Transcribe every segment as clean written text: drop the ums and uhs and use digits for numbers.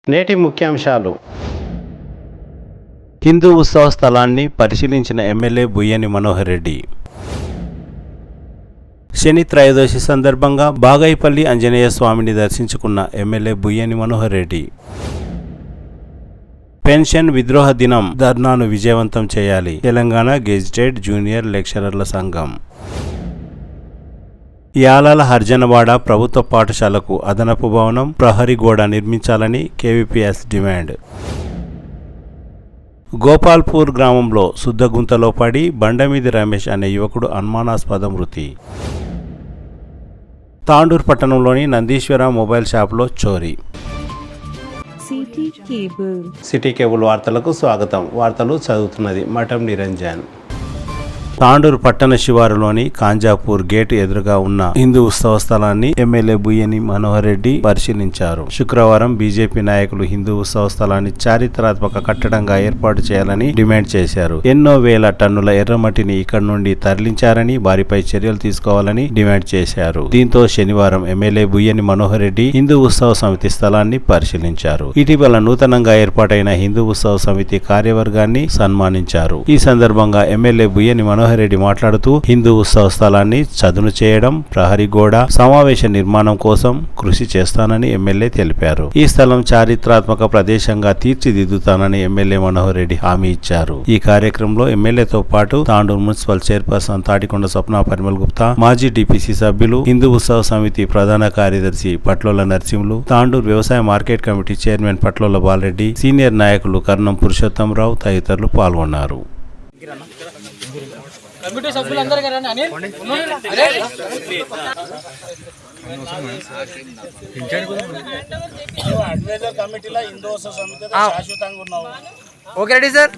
నేటి ముఖ్యాంశాలు. హిందూ ఉత్సవ స్థలాన్ని పరిశీలించిన ఎమ్మెల్యే బుయ్యని మనోహర్ రెడ్డి. శని త్రయోదశి సందర్భంగా బాగైపల్లి ఆంజనేయ స్వామిని దర్శించుకున్న ఎమ్మెల్యే బుయ్యని మనోహర్ రెడ్డి. పెన్షన్ విద్రోహ దినం ధర్నాను విజయవంతం చేయాలి తెలంగాణ గెజిటెడ్ జూనియర్ లెక్చరర్ల సంఘం. యాలాల హర్జనవాడ ప్రభుత్వ పాఠశాలకు అదనపు భవనం ప్రహరీ గోడ నిర్మించాలని కేవీపీఎస్ డిమాండ్. గోపాల్పూర్ గ్రామంలో శుద్ధగుంతలో పడి బండమీది రమేష్ అనే యువకుడు అనుమానాస్పద మృతి. తాండూర్ పట్టణంలోని నందీశ్వర మొబైల్ షాపులో చోరీ. సిటీ కేబుల్ వార్తలకు స్వాగతం. వార్తలు చదువుతున్నది మఠం నిరంజన్. తాండూరు పట్టణ శివారులోని కాంజాపూర్ గేటు ఎదురుగా ఉన్న హిందూ ఉత్సవ స్థలాన్ని ఎమ్మెల్యే బుయ్యని మనోహర్ రెడ్డి పరిశీలించారు. శుక్రవారం బీజేపీ నాయకులు హిందూ ఉత్సవ స్థలాన్ని చారిత్రాత్మక కట్టడంగా ఏర్పాటు చేయాలని డిమాండ్ చేశారు. ఎన్నో వేల టన్నుల ఎర్రమట్టిని ఇక్కడి నుండి తరలించారని వారిపై చర్యలు తీసుకోవాలని డిమాండ్ చేశారు. దీంతో శనివారం ఎమ్మెల్యే బుయ్యని మనోహర్ రెడ్డి హిందూ ఉత్సవ సమితి స్థలాన్ని పరిశీలించారు. ఇటీవల నూతనంగా ఏర్పాటైన హిందూ ఉత్సవ సమితి కార్యవర్గాన్ని సన్మానించారు. ఈ సందర్భంగా ఎమ్మెల్యే బుయ్యని మనోహర్ రెడ్డి మాట్లాడుతూ హిందూ ఉత్సవ స్థలాన్ని చదును చేయడం, ప్రహరీ గోడ, సమావేశ నిర్మాణం కోసం కృషి చేస్తానని ఎమ్మెల్యే తెలిపారు. ఈ స్థలం చారిత్రాత్మక ప్రదేశంగా తీర్చిదిద్దుతానని ఎమ్మెల్యే మనోహర్ రెడ్డి హామీ ఇచ్చారు. ఈ కార్యక్రమంలో ఎమ్మెల్యేతో పాటు తాండూరు మున్సిపల్ చైర్పర్సన్ తాటికొండ స్వప్న పరిమల్ గుప్తా, మాజీ డిపిసి సభ్యులు, హిందూ ఉత్సవ సమితి ప్రధాన కార్యదర్శి పట్లోల నరసింహులు, తాండూరు వ్యవసాయ market committee chairman Patlola Bala Reddy, senior నాయకులు కర్ణం పురుషోత్తంరావు తదితరులు పాల్గొన్నారు. కమిటీ సభ్యులందరూ అడ్వైజర్ కమిటీలో హిందూ ఉత్సవ సమితి శాశ్వతంగా ఉన్నావు. Okay ready sir.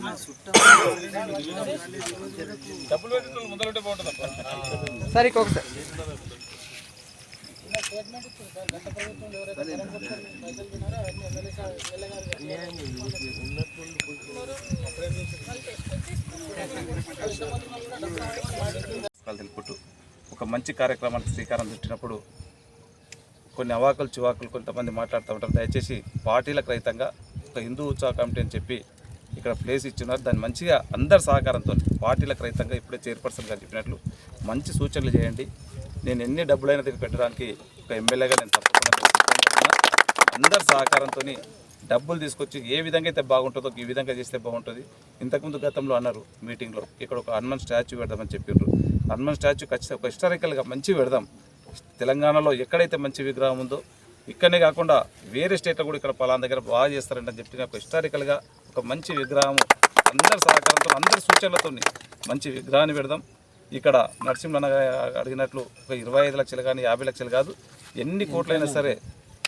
డబ్బులు పెట్టి మొదలుంటే బాగుంటుంది సార్ ఇంకొక సార్. తెలుపుతూ ఒక మంచి కార్యక్రమానికి శ్రీకారం చుట్టినప్పుడు కొన్ని అవాకులు చివాకులు కొంతమంది మాట్లాడుతూ ఉంటారు. దయచేసి పార్టీలకు రహితంగా ఒక హిందూ ఉత్సవ కమిటీ అని చెప్పి ఇక్కడ ప్లేస్ ఇచ్చినారు. దాన్ని మంచిగా అందరి సహకారంతో పార్టీలకు రహితంగా ఇప్పుడే చైర్పర్సన్ గారు చెప్పినట్లు మంచి సూచనలు చేయండి. నేను ఎన్ని డబ్బులైనా దగ్గర పెట్టడానికి ఒక ఎమ్మెల్యేగా నేను తప్పకుండా అందరి సహకారంతో డబ్బులు తీసుకొచ్చి ఏ విధంగా అయితే బాగుంటుందో ఈ విధంగా చేస్తే బాగుంటుంది. ఇంతకుముందు గతంలో అన్నారు మీటింగ్లో ఇక్కడ ఒక హనుమాన్ స్టాచ్యూ పెడదామని చెప్పిండ్రు. హనుమాన్ స్టాచ్యూ ఖచ్చితంగా ఒక హిస్టారికల్గా మంచి పెడదాం. తెలంగాణలో ఎక్కడైతే మంచి విగ్రహం ఉందో ఇక్కడనే కాకుండా వేరే స్టేట్లో కూడా ఇక్కడ పలానా దగ్గర బాగా చేస్తారంటే చెప్పి ఒక హిస్టారికల్గా ఒక మంచి విగ్రహం అందరి సహకారంతో అందరి సూచనలతో మంచి విగ్రహాన్ని పెడదాం. ఇక్కడ నరసింహన్న అడిగినట్లు ఒక 25 లక్షలు కానీ 50 లక్షలు కాదు, ఎన్ని కోట్లైనా సరే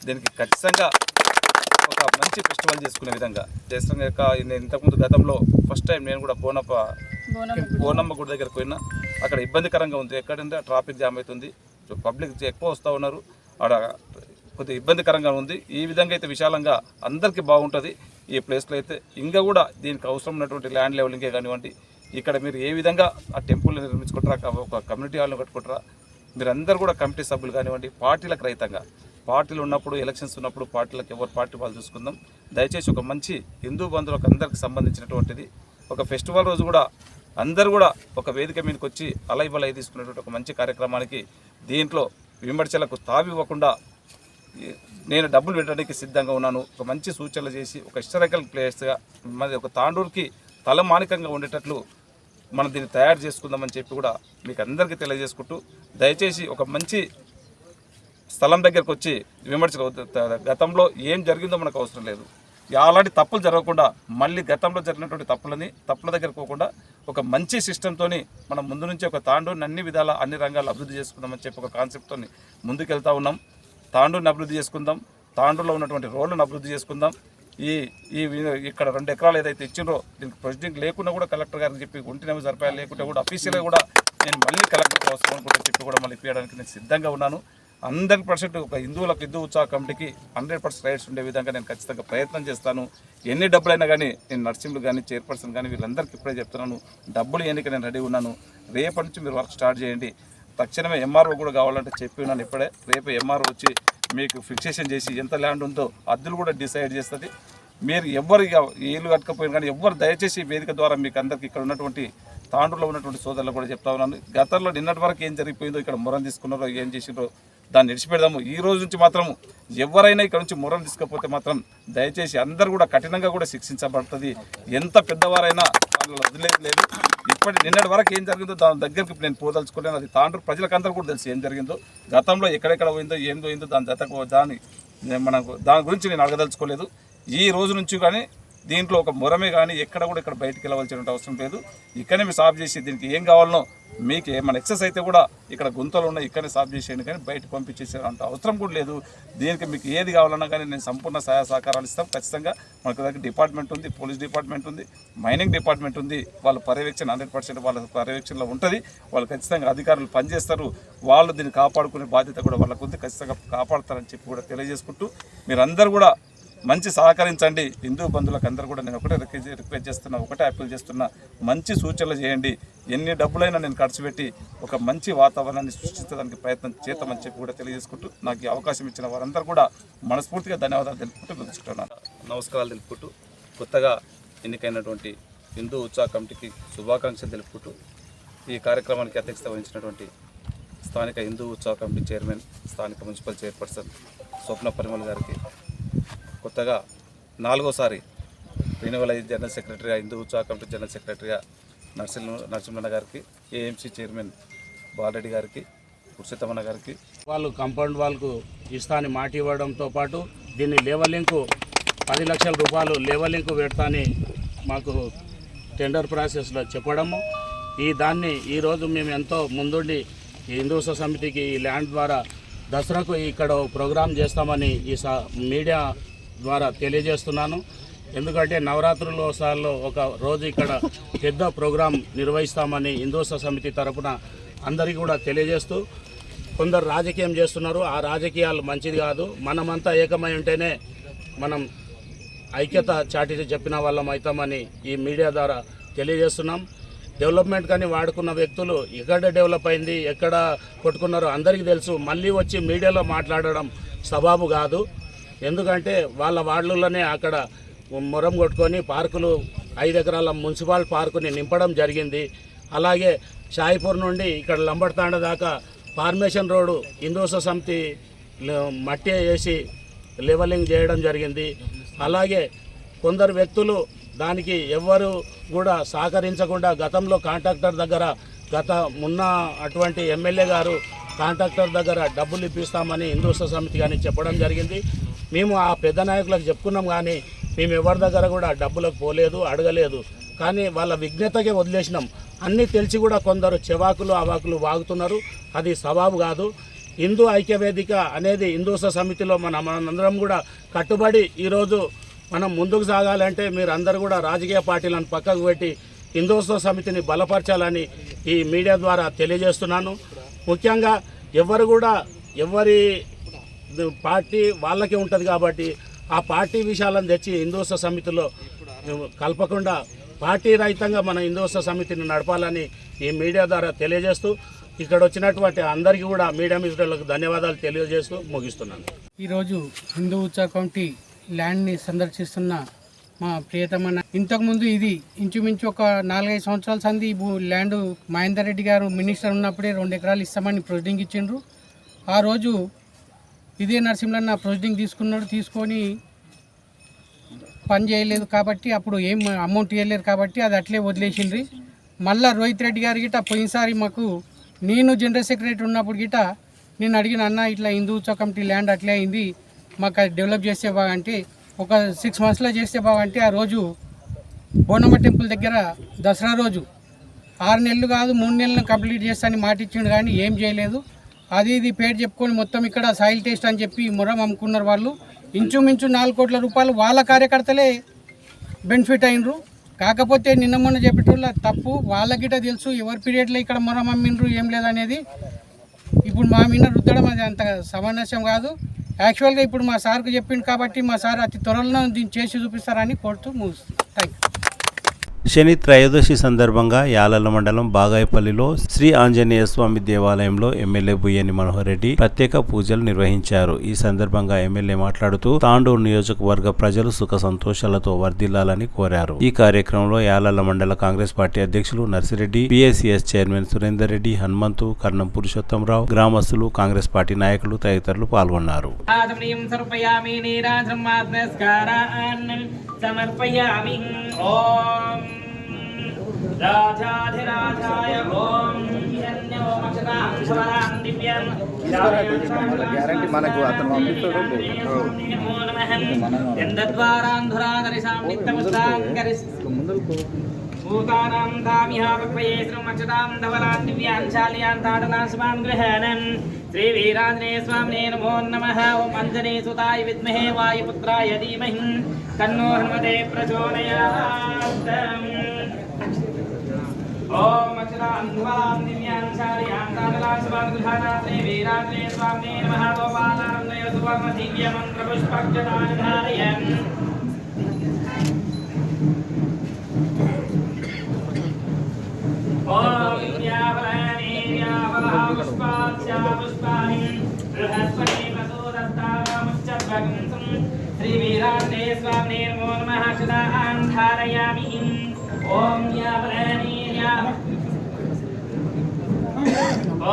దీనికి ఖచ్చితంగా ఒక మంచి ఫెస్టివల్ చేసుకునే విధంగా చేస్తాం. నేను ఇంతకుముందు గతంలో ఫస్ట్ టైం నేను కూడా బోనమ్మ గుడి దగ్గరకు పోయినా. అక్కడ ఇబ్బందికరంగా ఉంది. ఎక్కడంటే ట్రాఫిక్ జామ్ అవుతుంది, పబ్లిక్ ఎక్కువ వస్తూ ఉన్నారు, అక్కడ కొద్దిగా ఇబ్బందికరంగా ఉంది. ఈ విధంగా అయితే విశాలంగా అందరికీ బాగుంటుంది. ఈ ప్లేస్లో అయితే ఇంకా కూడా దీనికి అవసరం ఉన్నటువంటి ల్యాండ్ లెవెలింగే కానివ్వండి, ఇక్కడ మీరు ఏ విధంగా ఆ టెంపుల్ని నిర్మించుకుంటారా, ఒక కమ్యూనిటీ హాల్ని కట్టుకుంటారా, మీరందరూ కూడా కమిటీ సభ్యులు కానివ్వండి, పార్టీలకు రహితంగా పార్టీలు ఉన్నప్పుడు ఎలక్షన్స్ ఉన్నప్పుడు పార్టీలకు ఎవరు పార్టీ వాళ్ళు చూసుకుందాం. దయచేసి ఒక మంచి హిందూ బంధువులకు అందరికి సంబంధించినటువంటిది ఒక ఫెస్టివల్ రోజు కూడా అందరూ కూడా ఒక వేదిక మీదకి వచ్చి అలై తీసుకునేటువంటి ఒక మంచి కార్యక్రమానికి దీంట్లో విమర్శలకు తావివ్వకుండా నేను డబ్బులు పెట్టడానికి సిద్ధంగా ఉన్నాను. ఒక మంచి సూచనలు చేసి ఒక హిస్టారికల్ ప్లేస్గా మరి ఒక తాండూరుకి తలమానికంగా ఉండేటట్లు మనం దీన్ని తయారు చేసుకుందామని చెప్పి కూడా మీకు అందరికీ తెలియజేసుకుంటూ, దయచేసి ఒక మంచి స్థలం దగ్గరకు వచ్చి విమర్శలు గతంలో ఏం జరిగిందో మనకు అవసరం లేదు. అలాంటి తప్పులు జరగకుండా మళ్ళీ గతంలో జరిగినటువంటి తప్పుల దగ్గర పోకుండా ఒక మంచి సిస్టంతో మనం ముందు నుంచి ఒక తాండూరుని అన్ని విధాల అన్ని రంగాలు అభివృద్ధి చేసుకుందామని చెప్పి ఒక కాన్సెప్ట్తో ముందుకెళ్తా ఉన్నాం. తాండూరుని అభివృద్ధి చేసుకుందాం, తాండూరులో ఉన్నటువంటి రోడ్లను అభివృద్ధి చేసుకుందాం. ఇక్కడ 2 ఎకరాలు ఏదైతే ఇచ్చిండ్రో దీనికి ప్రొసీడింగ్ లేకుండా కూడా కలెక్టర్ గారికి చెప్పి 1 సరిపాయాలు లేకుండా కూడా అఫీషియల్గా కూడా నేను మళ్ళీ కలెక్టర్కి అవసరం అనుకుంటే చెప్పి కూడా మళ్ళీ ఇప్పించడానికి నేను సిద్ధంగా ఉన్నాను. 100% ఒక హిందూ ఉత్సవ కమిటీకి 100% రైట్స్ ఉండే విధంగా నేను ఖచ్చితంగా ప్రయత్నం చేస్తాను. ఎన్ని డబ్బులైనా కానీ నేను నర్సింహులు కానీ చైర్పర్సన్ కానీ వీళ్ళందరికీ ఇప్పుడే చెప్తున్నాను, డబ్బులు ఎన్నిక నేను రెడీ ఉన్నాను. రేపటి నుంచి మీరు వర్క్ స్టార్ట్ చేయండి. తక్షణమే ఎంఆర్ఓ కూడా కావాలంటే చెప్పి ఉన్నాను ఇప్పుడే. రేపు ఎంఆర్ఓ వచ్చి మీకు ఫిక్సేషన్ చేసి ఎంత ల్యాండ్ ఉందో అద్దెలు కూడా డిసైడ్ చేస్తుంది. మీరు ఎవరు ఇల్లు కట్టకపోయినా కానీ ఎవరు దయచేసి వేదిక ద్వారా మీకు అందరికీ ఇక్కడ ఉన్నటువంటి తాండ్రులో ఉన్నటువంటి సోదరులు కూడా చెప్తా ఉన్నాను. గతంలో నిన్నటి వరకు ఏం జరిగిపోయిందో, ఇక్కడ మొరం తీసుకున్నారో, ఏం చేసిండ్రో దాన్ని విడిచిపెడదాము. ఈ రోజు నుంచి మాత్రం ఎవరైనా ఇక్కడ నుంచి మొరం తీసుకపోతే మాత్రం దయచేసి అందరూ కూడా కఠినంగా కూడా శిక్షించబడుతుంది. ఎంత పెద్దవారైనా వాళ్ళు వదిలేదు లేదు. నిన్నటి వరకు ఏం జరిగిందో దాని దగ్గరికి నేను పోదలుచుకోలేను. అది తాండ్రు ప్రజలకందరూ కూడా తెలుసు ఏం జరిగిందో, గతంలో ఎక్కడెక్కడ పోయిందో ఏం పోయిందో దాని గురించి నేను అడగదలుచుకోలేదు. ఈ రోజు నుంచి కానీ దీంట్లో ఒక మొరమే కానీ ఎక్కడ కూడా ఇక్కడ బయటికి వెళ్ళవలసిన అవసరం లేదు. ఇక్కడనే మీరు సాఫ్ చేసి దీనికి ఏం కావాలనో మీకు ఏమైనా ఎక్సెస్ అయితే కూడా ఇక్కడ గుంతలు ఉన్నాయి ఇక్కడనే సాఫ్ చేసేయండి, కానీ బయటకు పంపించేసే అంత అవసరం కూడా లేదు. దీనికి మీకు ఏది కావాలన్నా కానీ నేను సంపూర్ణ సహాయ సహకారాలు ఇస్తాం. ఖచ్చితంగా మనకు దగ్గర డిపార్ట్మెంట్ ఉంది, పోలీస్ డిపార్ట్మెంట్ ఉంది, మైనింగ్ డిపార్ట్మెంట్ ఉంది. వాళ్ళ పర్యవేక్షణ 100% వాళ్ళ పర్యవేక్షణలో ఉంటుంది. వాళ్ళు ఖచ్చితంగా అధికారులు పనిచేస్తారు. వాళ్ళు దీన్ని కాపాడుకునే బాధ్యత కూడా వాళ్ళకు ఉంది. ఖచ్చితంగా కాపాడుతారని చెప్పి కూడా తెలియజేసుకుంటూ మీరందరూ కూడా మంచి సహకరించండి. హిందూ బంధువులకు అందరూ కూడా నేను ఒకటే రిక్వెస్ట్ చేస్తున్నా, ఒకటే అప్పీల్ చేస్తున్నా, మంచి సూచనలు చేయండి. ఎన్ని డబ్బులైనా నేను ఖర్చు పెట్టి ఒక మంచి వాతావరణాన్ని సృష్టించడానికి ప్రయత్నం చేద్దామని చెప్పి కూడా తెలియజేసుకుంటూ నాకు ఈ అవకాశం ఇచ్చిన వారందరూ కూడా మనస్ఫూర్తిగా ధన్యవాదాలు తెలుపుకుంటూ ముగించుకుంటున్నాను. నమస్కారాలు తెలుపుకుంటూ కొత్తగా ఎన్నికైనటువంటి హిందూ ఉత్సవ కమిటీకి శుభాకాంక్షలు తెలుపుకుంటూ ఈ కార్యక్రమానికి అధ్యక్షత వహించినటువంటి స్థానిక హిందూ ఉత్సవ కమిటీ చైర్మన్, స్థానిక మున్సిపల్ చైర్పర్సన్ స్వప్న పరిమళ గారికి, కొత్తగా 4వసారి రెన్యువల్ జనరల్ సెక్రటరీగా, హిందూ ఉత్సవ కమిటీ జనరల్ సెక్రటరీగా నరసింహన్న గారికి, ఏఎంసీ చైర్మన్ బాలరెడ్డి గారికి, పురుషోత్తమన్న గారికి, వాళ్ళు కాంపౌండ్ వాళ్ళకు ఇస్తాని మాట ఇవ్వడంతో పాటు దీన్ని లేవలింకు 10 లక్షల రూపాయలు లేవలింకు పెడతా అని మాకు టెండర్ ప్రాసెస్లో చెప్పడము, దాన్ని ఈరోజు మేము ఎంతో ముందుండి ఈ హిందూ ఉత్సవ సమితికి ఈ ల్యాండ్ ద్వారా దసరాకు ఇక్కడ ప్రోగ్రాం చేస్తామని ఈ మీడియా ద్వారా తెలియజేస్తున్నాను. ఎందుకంటే నవరాత్రులోత్సవాల్లో ఒక రోజు ఇక్కడ పెద్ద ప్రోగ్రాం నిర్వహిస్తామని హిందూ ఉత్సవ సమితి తరపున అందరికీ కూడా తెలియజేస్తూ, కొందరు రాజకీయం చేస్తున్నారు. ఆ రాజకీయాలు మంచిది కాదు. మనమంతా ఏకమై ఉంటేనే మనం ఐక్యత చాటి చెప్పిన వాళ్ళం అవుతామని ఈ మీడియా ద్వారా తెలియజేస్తున్నాం. డెవలప్మెంట్ కానీ వాడుకున్న వ్యక్తులు ఎక్కడ డెవలప్ అయింది, ఎక్కడ కొట్టుకున్నారో అందరికీ తెలుసు. మళ్ళీ వచ్చి మీడియాలో మాట్లాడడం సబాబు కాదు. ఎందుకంటే వాళ్ళ వార్డులలోనే అక్కడ మొరం కొట్టుకొని పార్కులు 5 ఎకరాల మున్సిపల్ పార్కుని నింపడం జరిగింది. అలాగే షాయిపూర్ నుండి ఇక్కడ లంబడతాండ దాకా ఫార్మేషన్ రోడ్డు హిందూ ఉత్సవ సమితి మట్టి వేసి లెవెలింగ్ చేయడం జరిగింది. అలాగే కొందరు వ్యక్తులు దానికి ఎవ్వరు కూడా సహకరించకుండా గతంలో కాంట్రాక్టర్ దగ్గర మొన్న అటువంటి ఎమ్మెల్యే గారు కాంట్రాక్టర్ దగ్గర డబ్బులు ఇప్పిస్తామని హిందూ ఉత్సవ సమితి కానీ చెప్పడం జరిగింది. మేము ఆ పెద్ద నాయకులకు చెప్పుకున్నాం, కానీ మేము ఎవరి దగ్గర కూడా డబ్బులకు పోలేదు, అడగలేదు. కానీ వాళ్ళ విజ్ఞతకే వదిలేసినాం. అన్నీ తెలిసి కూడా కొందరు చెవాకులు అవాకులు వాగుతున్నారు. అది సవాబు కాదు. హిందూ ఐక్యవేదిక అనేది హిందూ ఉత్సవ సమితిలో మనందరం కూడా కట్టుబడి ఈరోజు మనం ముందుకు సాగాలంటే మీరు అందరూ కూడా రాజకీయ పార్టీలను పక్కకు పెట్టి హిందూ ఉత్సవ సమితిని బలపరచాలని ఈ మీడియా ద్వారా తెలియజేస్తున్నాను. ముఖ్యంగా ఎవరు కూడా ఎవరి పార్టీ వాళ్ళకే ఉంటుంది కాబట్టి ఆ పార్టీ విషయాలను తెచ్చి హిందూ ఉత్సవ సమితిలో కలపకుండా పార్టీ రహితంగా మన హిందూ ఉత్సవ సమితిని నడపాలని ఈ మీడియా ద్వారా తెలియజేస్తూ ఇక్కడ వచ్చినటువంటి అందరికీ కూడా మీడియా మిత్రులకు ధన్యవాదాలు తెలియజేస్తూ ముగిస్తున్నాను. ఈరోజు హిందూ ఉత్సవ కమిటీ ల్యాండ్ని సందర్శిస్తున్న మా ప్రియతమన్న, ఇంతకుముందు ఇది ఇంచుమించు ఒక 4-5 సంవత్సరాల సంది ఈ ల్యాండ్ మహేందర్ రెడ్డి గారు మినిస్టర్ ఉన్నప్పుడే 2 ఎకరాలు ఇస్తామని ప్రొసీడింగ్ ఇచ్చిండ్రు. ఆ రోజు ఇదే నరసింహన్న ప్రొసీడింగ్ తీసుకొని పని చేయలేదు కాబట్టి అప్పుడు ఏం అమౌంట్ ఇవ్వలేరు కాబట్టి అది అట్లే వదిలేసిండ్రి. మళ్ళీ రోహిత్ రెడ్డి గారి గిట పోయినసారి మాకు నేను జనరల్ సెక్రటరీ ఉన్నప్పుడు గిట నేను అడిగిన, అన్న ఇట్లా హిందూ ఉత్సవ కమిటీ ల్యాండ్ అట్లే అయింది, మాకు అది డెవలప్ చేస్తే బాగంటే ఒక 6 మంత్స్లో చేస్తే బాగంటే ఆ రోజు బోనమ్మ టెంపుల్ దగ్గర దసరా రోజు 6 నెలలు కాదు 3 నెలలను కంప్లీట్ చేస్తానని మాట ఇచ్చిండు, కానీ ఏం చేయలేదు. ఇది పేరు చెప్పుకొని మొత్తం ఇక్కడ సాయిల్ టేస్ట్ అని చెప్పి మొరం అమ్ముకున్నారు. వాళ్ళు ఇంచుమించు 4 కోట్ల రూపాయలు వాళ్ళ కార్యకర్తలే బెనిఫిట్ అయినరు. కాకపోతే నిన్న మొన్న చెప్పేటోళ్ళ తప్పు వాళ్ళకిట తెలుసు ఎవరి పీరియడ్లో ఇక్కడ మొరం అమ్మిండ్రు ఏం లేదనేది. ఇప్పుడు మా మీద రుద్దడం అది అంత సమంజసం కాదు. యాక్చువల్గా ఇప్పుడు మా సార్కు చెప్పిండు కాబట్టి మా సార్ అతి త్వరలో దీన్ని చేసి చూపిస్తారని కోరుతూ ముగిస్తుంది. Thank you. శని త్రయోదశి సందర్భంగా యాలల మండలం బాగాయపల్లిలో శ్రీ ఆంజనేయ స్వామి దేవాలయంలో ఎమ్మెల్యే బుయ్యని మనోహర్ రెడ్డి ప్రత్యేక పూజలు నిర్వహించారు. ఈ సందర్భంగా ఎమ్మెల్యే మాట్లాడుతూ తాండూరు నియోజకవర్గ ప్రజలు సుఖ సంతోషాలతో వర్ధిల్లాలని కోరారు. ఈ కార్యక్రమంలో యాలల మండల కాంగ్రెస్ పార్టీ అధ్యక్షులు నర్సిరెడ్డి, పిఎస్సిఎస్ చైర్మన్ సురేందర్ రెడ్డి, హనుమంతు, కర్ణం పురుషోత్తంరావు, గ్రామస్తులు, కాంగ్రెస్ పార్టీ నాయకులు తదితరులు పాల్గొన్నారు. సమర్పయామి. ఓం రాజాధిరాజాయ ఓం హిరణ్యోమక్షదాం శవరాం దివ్యం గ్యారెంటీ మనకు అతను పంపిస్తాడు. నమో నమః యందద్వారాంధురాదరిసాం నిత్యముస్తాంగరిస్ భూతానాం ధామిహాపక్వయే శ్రీమక్షదాం ధవలాం దివ్యాన్ శాల్యాన్ తాడనాం శుభాం గృహణం శ్రీ వీరాంజనేయ స్వామినే నమో నమః. ఓం అంజనీ సుతాయ విద్మహే వాయుపుత్రాయ ధీమహి తన్నో హనుమతే ప్రచోదయాత్. ఓం అక్షరాం ధవలాం దివ్యాన్ శాల్యాన్ తాడనాం శుభాం గృహణం శ్రీ వీరాంజనేయ స్వామినే నమః. గోపాలానందయ సువర్ణ దివ్య మంత్ర పుష్పక్షదాని ధారయన్ ఓం యావలాని యావలా పుష్పాస్య పుష్పాని బృహస్పతి ప్రసోదస్తాముచ్చద్భగం శ్రీ వీరాంజనేయ స్వామినే నమో నమః. శుదాం ధారయామి. ఓం యావలాని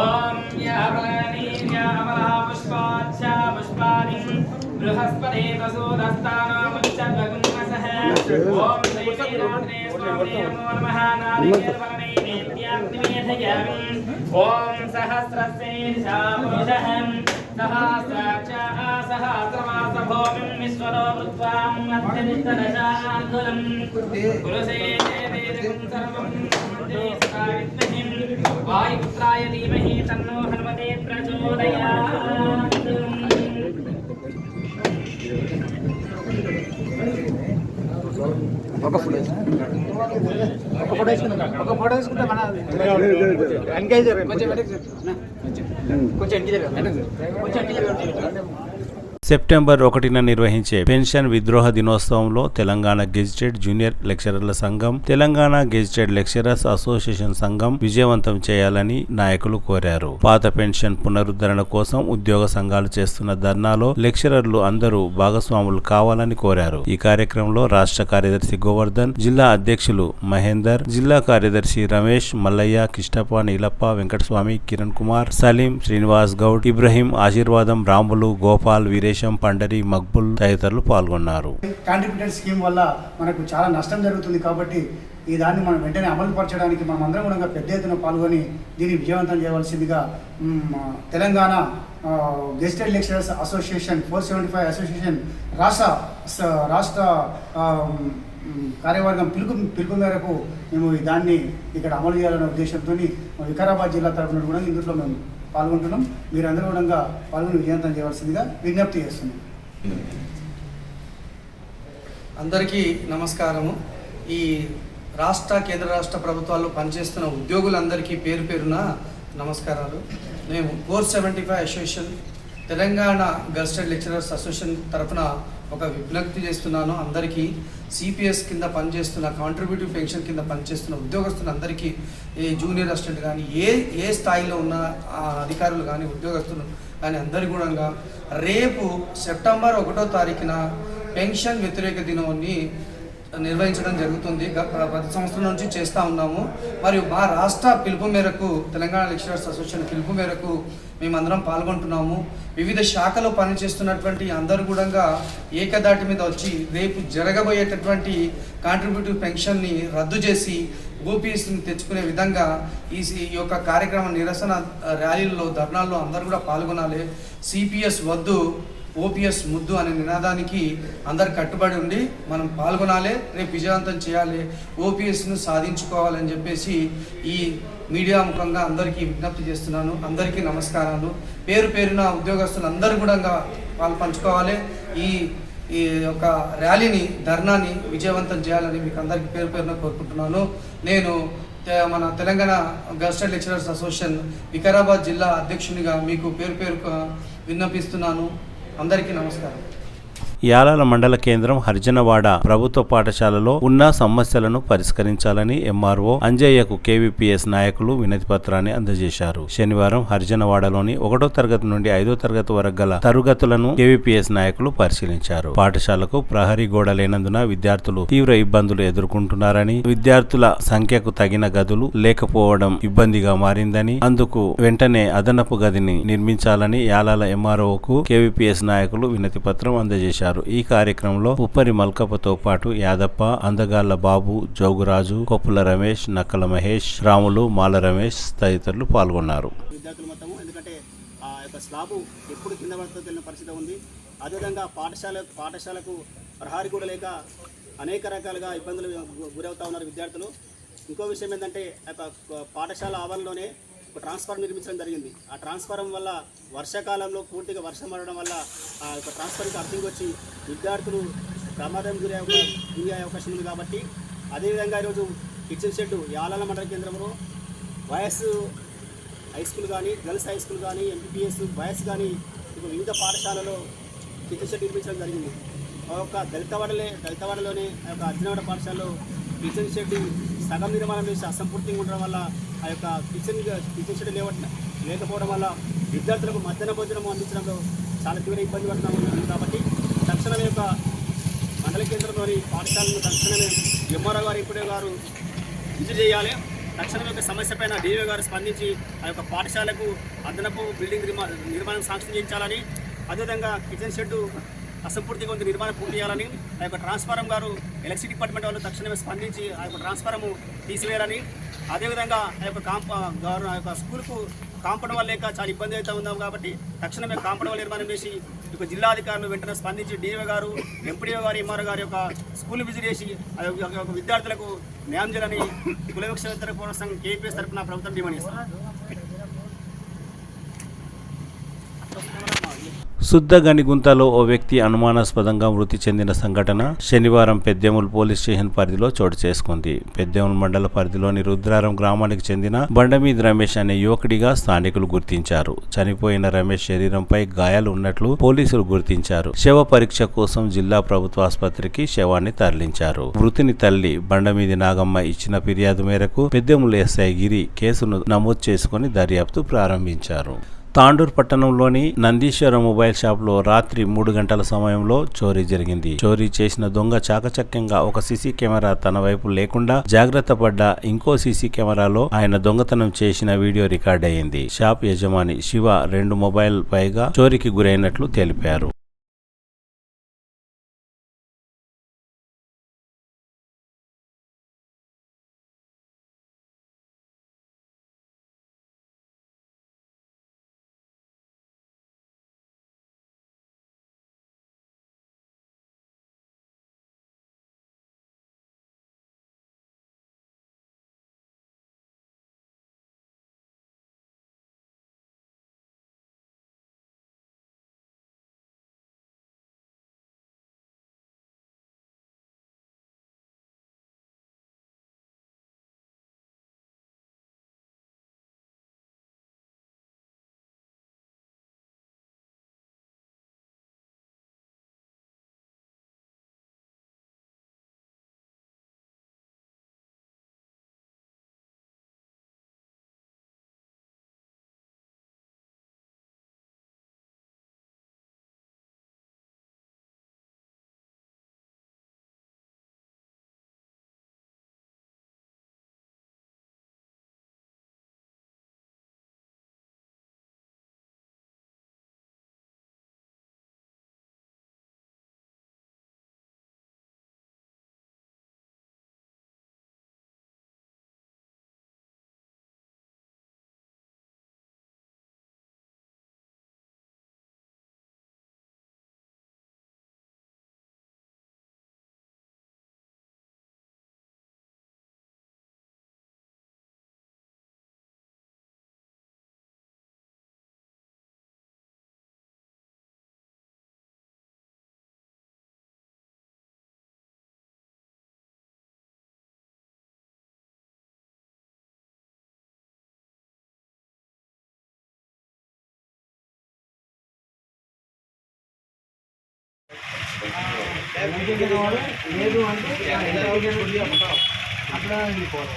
ఓం యావలాని యావలా పుష్పాస్య పుష్పాని బృహస్పతి ప్రసోదస్తాముచ్చద్భగం సహ. ఓం శ్రీ వీరాంజనేయ స్వామినే నమో నమః. నారికేళవలనే ఓం సహస్రశీర్షా పురుషః సహస్రాక్షా సహస్రమాస భూమిం విశ్వరో వృత్వాం అత్యనిష్టదశాంగులం పురుషే వేదకం సర్వం విద్మహి వాయుపుత్రాయ ధీమహి తన్నో హనుమతే ప్రచోదయాత్. ఒక ఫోటో వేసుకుంటే మన సెప్టెంబర్ 1న నిర్వహించే పెన్షన్ విద్రోహ దినోత్సవంలో తెలంగాణ గెజిటెడ్ జూనియర్ లెక్చరర్ల సంఘం, తెలంగాణ గెజిటెడ్ లెక్చరర్స్ అసోసియేషన్ సంఘం విజయవంతం చేయాలని నాయకులు కోరారు. పాత పెన్షన్ పునరుద్ధరణ కోసం ఉద్యోగ సంఘాలు చేస్తున్న ధర్నాలో లెక్చరర్లు అందరూ భాగస్వాములు కావాలని కోరారు. ఈ కార్యక్రమంలో రాష్ట్ర కార్యదర్శి గోవర్ధన్, జిల్లా అధ్యక్షులు మహేందర్, జిల్లా కార్యదర్శి రమేష్, మల్లయ్య, కిష్టప్ప, నీలప్ప, వెంకటస్వామి, కిరణ్ కుమార్, సలీం, శ్రీనివాస్ గౌడ్, ఇబ్రహీం, ఆశీర్వాదం, రాములు, గోపాల్, వీరేశం, పండరి, మక్బుల్ తదితరులు పాల్గొన్నారు. కాంట్రిబ్యూటర్ స్కీమ్ వల్ల మనకు చాలా నష్టం జరుగుతుంది కాబట్టి ఈ దాన్ని మనం వెంటనే అమలు పరచడానికి మనం అందరం కూడా పెద్ద ఎత్తున పాల్గొని దీన్ని విజయవంతం చేయవలసిందిగా Telangana gazetted lecturers association 475 association రాష్ట్ర కార్యవర్గం పిలుపు మేరకు మేము దాన్ని ఇక్కడ అమలు చేయాలనే ఉద్దేశంతో వికారాబాద్ జిల్లా తరఫున కూడా ఇందులో మేము పాల్గొంటున్నాం. మీరందరూ కూడా పాల్గొని విజయవంతం చేయవలసిందిగా విజ్ఞప్తి చేస్తున్నాం. అందరికీ నమస్కారము. ఈ కేంద్ర రాష్ట్ర ప్రభుత్వాల్లో పనిచేస్తున్న ఉద్యోగులందరికీ పేరు పేరున నమస్కారాలు. మేము 475 association Telangana gazetted lecturers association తరఫున ఒక విజ్ఞప్తి చేస్తున్నాను. అందరికీ సిపిఎస్ కింద పనిచేస్తున్న, కాంట్రిబ్యూటివ్ పెన్షన్ కింద పనిచేస్తున్న ఉద్యోగస్తులందరికీ, ఏ జూనియర్ అసిస్టెంట్ కానీ ఏ స్థాయిలో ఉన్న అధికారులు కానీ ఉద్యోగస్తులు కానీ అందరి కూడా రేపు సెప్టెంబర్ 1వ తారీఖున పెన్షన్ వ్యతిరేక దినాన్ని నిర్వహించడం జరుగుతుంది. ప్రతి సంవత్సరం నుంచి చేస్తూ ఉన్నాము. మరియు మా రాష్ట్ర పిలుపు మేరకు, తెలంగాణ లెక్చరర్స్ అసోసియేషన్ పిలుపు మేరకు మేమందరం పాల్గొంటున్నాము. వివిధ శాఖలో పనిచేస్తున్నటువంటి అందరూ కూడా ఏకదాటి మీద వచ్చి రేపు జరగబోయేటటువంటి కాంట్రిబ్యూటివ్ పెన్షన్ని రద్దు చేసి ఓపీఎస్ని తెచ్చుకునే విధంగా ఈ యొక్క కార్యక్రమ నిరసన ర్యాలీల్లో, ధర్నాల్లో అందరూ కూడా పాల్గొనాలి. సిపిఎస్ వద్దు, ఓపీఎస్ ముద్దు అనే నినాదానికి అందరు కట్టుబడి ఉండి మనం పాల్గొనాలి. రేపు విజయవంతం చేయాలి, ఓపీఎస్ను సాధించుకోవాలని చెప్పేసి ఈ మీడియా ముఖంగా అందరికీ విజ్ఞప్తి చేస్తున్నాను. అందరికీ నమస్కారాలు. పేరు పేరున ఉద్యోగస్తులు అందరూ కూడా పంచుకోవాలి. ఈ యొక్క ర్యాలీని, ధర్నాని విజయవంతం చేయాలని మీకు అందరికీ పేరు పేరున కోరుకుంటున్నాను. నేను మన Telangana gazetted lecturers association Vikarabad జిల్లా అధ్యక్షునిగా మీకు పేరు విన్నపిస్తున్నాను. అందరికీ నమస్కారం. యాలాల మండల కేంద్రం హర్జనవాడ ప్రభుత్వ పాఠశాలలో ఉన్న సమస్యలను పరిష్కరించాలని ఎంఆర్ఓ అంజయ్యకు కేవీపీఎస్ నాయకులు వినతి పత్రాన్ని అందజేశారు. శనివారం హర్జనవాడలోని 1వ తరగతి నుండి 5వ తరగతి వరకు గల తరగతులను కేవీపీఎస్ నాయకులు పరిశీలించారు. పాఠశాలకు ప్రహరీ గోడ లేనందున విద్యార్థులు తీవ్ర ఇబ్బందులు ఎదుర్కొంటున్నారని, విద్యార్థుల సంఖ్యకు తగిన గదులు లేకపోవడం ఇబ్బందిగా మారిందని, అందుకు వెంటనే అదనపు గదిని నిర్మించాలని యాలాల ఎంఆర్ఓకు కేవీపీఎస్ నాయకులు వినతి పత్రం అందజేశారు. ఈ కార్యక్రమంలో ఉప్పరి మల్కప్పతో పాటు యాదప్ప, అందగాళ్ల బాబు, జోగురాజు, కొప్పుల రమేష్, నక్కల మహేష్, రాములు, మాల రమేష్ తదితరులు పాల్గొన్నారు. విద్యార్థులు మొత్తము ఎందుకంటే ఆ యొక్క స్లాబు ఎప్పుడు కింద పడుతుందో తెలియని పరిస్థితి ఉంది. అదేవిధంగా పాఠశాలకు ప్రహారీ కూడా లేక అనేక రకాలుగా ఇబ్బందులు గురవుతూ ఉన్నారు విద్యార్థులు. ఇంకో విషయం ఏంటంటే పాఠశాల ఆవరణలోనే ఒక ట్రాన్స్ఫార్మర్ నిర్మించడం జరిగింది. ఆ ట్రాన్స్ఫార్మర్ వల్ల వర్షాకాలంలో పూర్తిగా వర్షం పడడం వల్ల ఆ యొక్క ట్రాన్స్ఫార్మర్కి అర్థం వచ్చి విద్యార్థులు ప్రమాదం గురయ్యే అవకాశం ఉంది. కాబట్టి అదేవిధంగా ఈరోజు కిచెన్ షెడ్ యాలాల మండల కేంద్రంలో బాయ్స్ హై స్కూల్ కానీ, గర్ల్స్ హై స్కూల్ కానీ, ఎంపీపీఎస్ బాయ్స్ కానీ వివిధ పాఠశాలలో కిచెన్ షెడ్ నిర్మించడం జరిగింది. ఒక దళితవాడలోనే ఆ యొక్క అర్జునవాడ పాఠశాలలో కిచెన్ షెడ్ సగం నిర్మాణం చేసి అసంపూర్తిగా ఉండడం వల్ల ఆ యొక్క కిచెన్ షెడ్ లేకపోవడం వల్ల విద్యార్థులకు మధ్యాహ్న భోజనం అందించడంలో చాలా తీవ్ర ఇబ్బంది పడుతున్నాము. కాబట్టి తక్షణమే యొక్క మండల కేంద్రంలోని పాఠశాలను తక్షణమే ఎంఆర్ఓ గారు, ఎంపీడీ గారు విజిట్ చేయాలి. తక్షణం యొక్క సమస్య పైన డీఓ గారు స్పందించి ఆ యొక్క పాఠశాలకు అదనపు బిల్డింగ్ నిర్మాణం శాంక్షన్ చేయించాలని, అదేవిధంగా కిచెన్ షెడ్ అసంపూర్తిగా ఉంది నిర్మాణం పూర్తి చేయాలని, ఆ యొక్క ట్రాన్స్ఫారం గారు ఎలక్ట్రిసిటీ డిపార్ట్మెంట్ వాళ్ళు తక్షణమే స్పందించి ఆ యొక్క ట్రాన్స్ఫారము తీసివేయాలని, అదేవిధంగా ఆ యొక్క స్కూల్కు కాంపౌండ్ వాళ్ళు లేక చాలా ఇబ్బంది అవుతూ ఉన్నాం. కాబట్టి తక్షణమే కాంపౌండ్ వాళ్ళు నిర్మాణం చేసి ఇక జిల్లా అధికారులు వెంటనే స్పందించి డీఓ గారు, ఎంపీడీఓ గారు, ఎంఆర్ఓ గారి యొక్క స్కూల్ విజిట్ చేసి ఆ యొక్క విద్యార్థులకు న్యాయం చేయాలని కులవిక్ష పోరాట సంఘం కేపీఎస్ తరఫున ప్రభుత్వం డిమాండ్ చేస్తారు. శుద్ధగనిగుంతలో ఓ వ్యక్తి అనుమానాస్పదంగా మృతి చెందిన సంఘటన శనివారం పెద్దేముల్ పోలీస్ స్టేషన్ పరిధిలో చోటు చేసుకుంది. పెద్దేముల్ మండల పరిధిలోని రుద్రారం గ్రామానికి చెందిన బండమీది రమేష్ అనే యువకుడిగా స్థానికులు గుర్తించారు. చనిపోయిన రమేష్ శరీరంపై గాయాలు ఉన్నట్లు పోలీసులు గుర్తించారు. శవ పరీక్ష కోసం జిల్లా ప్రభుత్వ ఆసుపత్రికి శవాన్ని తరలించారు. మృతుని తల్లి బండమీది నాగమ్మ ఇచ్చిన ఫిర్యాదు మేరకు పెద్దేముల్ ఎస్ఐ గిరి కేసును నమోదు చేసుకుని దర్యాప్తు ప్రారంభించారు. తాండూర్ పట్టణంలోని నందీశ్వర మొబైల్ షాప్లో రాత్రి 3 గంటల సమయంలో చోరీ జరిగింది. చోరీ చేసిన దొంగ చాకచక్యంగా ఒక సీసీ కెమెరా తన వైపు లేకుండా జాగ్రత్త పడ్డ ఇంకో సీసీ కెమెరాలో ఆయన దొంగతనం చేసిన వీడియో రికార్డ్ అయ్యింది. షాప్ యజమాని శివ 2 మొబైల్ పైగా చోరీకి గురైనట్లు తెలిపారు. లేదు అంటే అట్లా వెళ్ళిపోవాలి.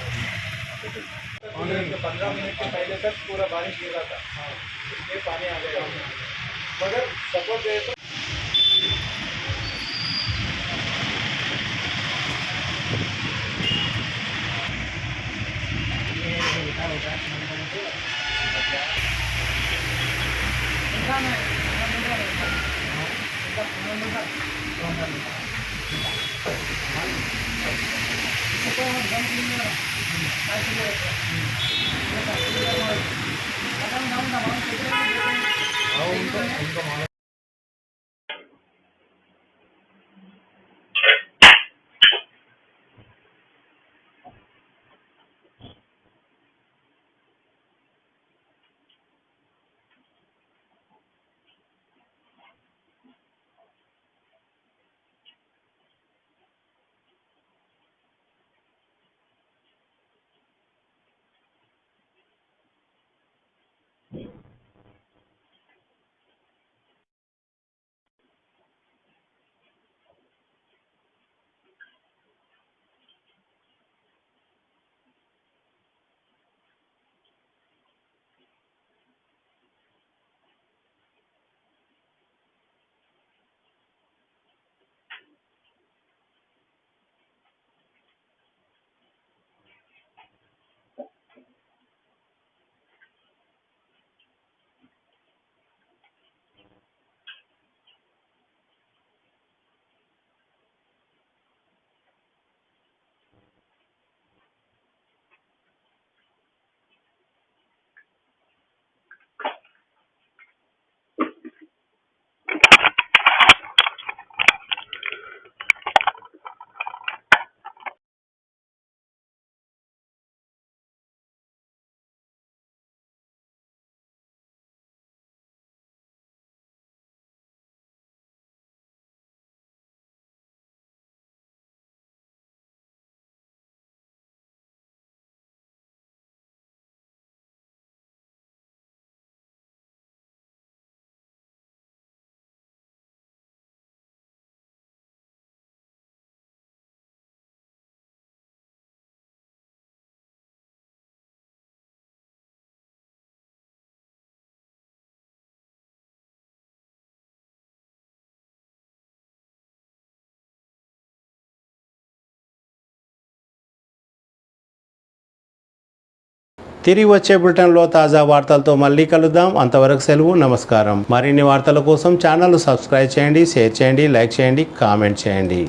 తిరిగి వచ్చే బులెటిన్లో తాజా వార్తలతో మళ్ళీ కలుద్దాం. అంతవరకు సెలవు, నమస్కారం. మరిన్ని వార్తల కోసం ఛానల్ సబ్స్క్రైబ్ చేయండి, షేర్ చేయండి, లైక్ చేయండి, కామెంట్ చేయండి.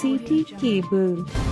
CT Cable